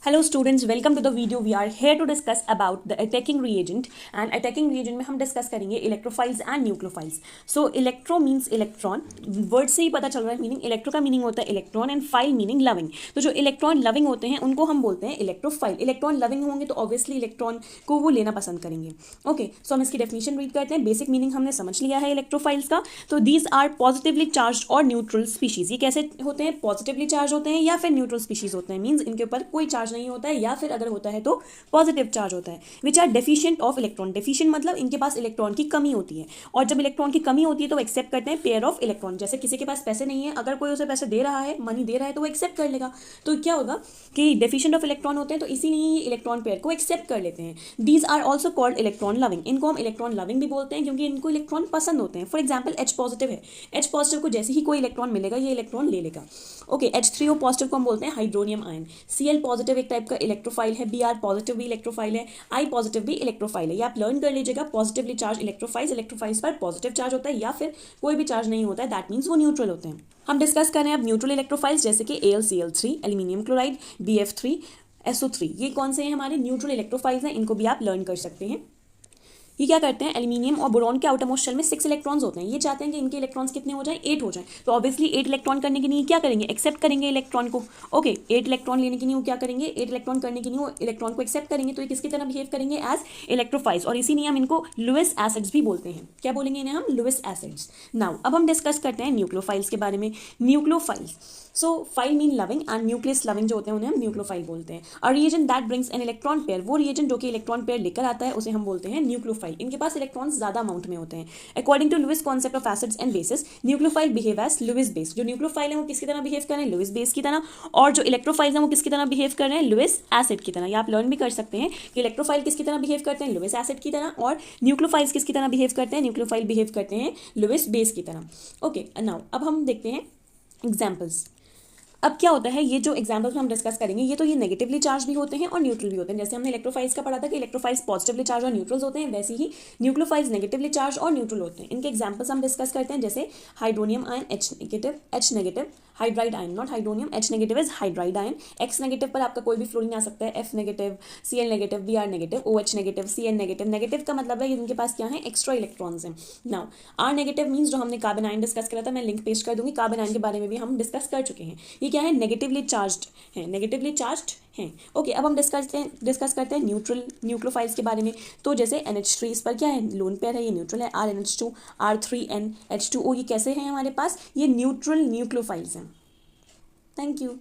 Hello students, welcome to the video. We are here to discuss about the attacking reagent and attacking reagent में हम discuss करेंगे electrophiles and nucleophiles. So electro means electron. Word से ही पता चल रहा है meaning. Electro का meaning होता है electron and phile meaning loving. तो जो electron loving होते हैं उनको हम बोलते हैं electrophile. Electron loving होंगे तो obviously electron को वो लेना पसंद करेंगे. Okay, so हम इसकी definition read करते हैं. Basic meaning हमने समझ लिया है electrophiles का. तो these are positively charged और neutral species. ये कैसे होते हैं? Positively charged होते हैं या फिर neutral species होते हैं. Means इनके ऊपर कोई चार्ज नहीं होता है या फिर अगर होता है तो पॉजिटिव चार्ज होता है. Which are deficient of electron. Deficient मतलब इनके पास इलेक्ट्रॉन की कमी होती है और जब इलेक्ट्रॉन की कमी होती है तो एक्सेप्ट करते हैं पेयर ऑफ इलेक्ट्रॉन. जैसे किसी के पास पैसे नहीं है, अगर कोई उसे पैसे दे रहा है, मनी दे रहा है तो वो एक्सेप्ट कर लेगा. तो क्या होगा कि डेफिशिएंट ऑफ इलेक्ट्रॉन होते हैं तो इसीलिए इलेक्ट्रॉन पेयर को एक्सेप्ट कर लेते हैं. These are also called electron loving. इनको हम इलेक्ट्रॉन लविंग भी बोलते हैं क्योंकि इनको इलेक्ट्रॉन पसंद होते हैं. फॉर एग्जाम्पल H पॉजिटिव है, H पॉजिटिव को जैसे ही कोई इलेक्ट्रॉन मिलेगा ये इलेक्ट्रॉन ले लेगा. ओके, H3O पॉजिटिव को हम बोलते हैं हाइड्रोनियम आयन. Cl पॉजिटिव एक टाइप का इलेक्ट्रोफाइल है, Br पॉजिटिव भी इलेक्ट्रोफाइल है, I पॉजिटिव भी इलेक्ट्रोफाइल है. ये आप लर्न कर लीजिएगा. पॉजिटिवली चार्ज इलेक्ट्रोफाइल्स पर पॉजिटिव चार्ज होता है या फिर कोई भी चार्ज नहीं होता है, दैट मीन्स वो न्यूट्रल होते हैं. हम डिस्कस कर रहे हैं अब न्यूट्रल इलेक्ट्रोफाइल्स जैसे कि AlCl3, aluminium chloride, BF3, SO3. ये कौन से हैं हमारे न्यूट्रल इलेक्ट्रोफाइल्स हैं, इनको भी आप लर्न कर सकते हैं. ये क्या करते हैं, एल्यूमिनियम और बोरॉन के आउटरमोस्ट शेल में 6 इलेक्ट्रॉन्स होते हैं. ये चाहते हैं कि इनके इलेक्ट्रॉन्स कितने हो जाएं, 8 हो जाएं. तो ऑब्वियसली 8 इलेक्ट्रॉन करने के लिए क्या करेंगे, एक्सेप्ट करेंगे इलेक्ट्रॉन को. ओके, 8 इलेक्ट्रॉन लेने के लिए वो क्या करेंगे, 8 इलेक्ट्रॉन करने के लिए वो इलेक्ट्रॉन को एक्सेप्ट करेंगे. तो ये किसकी तरह बिहेव करेंगे, एज इलेक्ट्रोफाइल्स. और इसीलिए हम इनको लुईस एसिड्स भी बोलते हैं. क्या बोलेंगे इन्हें हम, लुईस एसिड्स. नाउ अब हम डिस्कस करते हैं न्यूक्लियोफाइल्स के बारे में. Nucleophiles, so phile mean loving and nucleus loving जो होते हैं उन्हें हम न्यूक्लियोफाइल बोलते हैं. A reagent that brings an electron pair, वो रिएजेंट जो कि इलेक्ट्रॉन पेयर लेकर आता है उसे हम बोलते हैं न्यूक्लियोफाइल. इनके पास इलेक्ट्रॉन ज्यादा अमाउंट में होते हैं. According to Lewis concept of acids and bases, nucleophile behave as Lewis base. जो न्यूक्लियोफाइल है वो किसकी तरह बिहेव कर रहे हैं, लुईस बेस की तरह. और जो इलेक्ट्रोफाइल है वो किसकी तरह बिहेव कर रहे हैं, लुईस एसिड की तरह. या आप लर्न भी कर सकते हैं कि इलेक्ट्रोफाइल किसकी तरह बिहेव करते हैं, लुईस एसिड की तरह. और न्यूक्लियोफाइल्स किसकी तरह बिहेव करते हैं, न्यूक्लियोफाइल बिहेव करते हैं लुईस बेस की तरह. ओके, नाउ अब हम देखते हैं एग्जाम्पल्स. अब क्या होता है, ये जो एग्जांपल्स में हम डिस्कस करेंगे ये नेगेटिवली चार्ज भी होते हैं और न्यूट्रल भी होते हैं. जैसे हमने इलेक्ट्रोफाइल्स का पढ़ा था कि इलेक्ट्रोफाइल्स पॉजिटिवली चार्ज और न्यूट्रल्स होते हैं, वैसे ही न्यूक्लियोफाइल्स नेगेटिवली चार्ज और न्यूट्रल होते हैं. इनके एग्जांपल्स हम डिस्कस करते हैं जैसे hydronium ion H negative, hydride ion not hydronium, H negative is hydride ion. X negative पर आपका कोई भी फ्लोरीन आ सकता है, F negative, Cl negative, Br negative, OH negative, Cn negative. Negative का मतलब है इनके पास क्या है, एक्स्ट्रा इलेक्ट्रॉन्स हैं. नाउ R नेगेटिव मीन्स जो हमने कार्बन आयन डिस्कस करा था, मैं लिंक पेस्ट कर दूंगी. कार्बन आयन के बारे में भी हम डिस्कस कर चुके हैं. ये क्या है, नेगेटिवली चार्ज्ड है, नेगेटिवली चार्ज्ड हैं. ओके, अब हम डिस्कस करते हैं न्यूट्रल न्यूक्लियोफाइल्स के बारे में. तो जैसे NH3 इस पर क्या है, लोन पेयर है, ये न्यूट्रल है. RNH2, R3NH2O, ये कैसे हैं हमारे पास, ये न्यूट्रल न्यूक्लियोफाइल्स हैं. Thank you.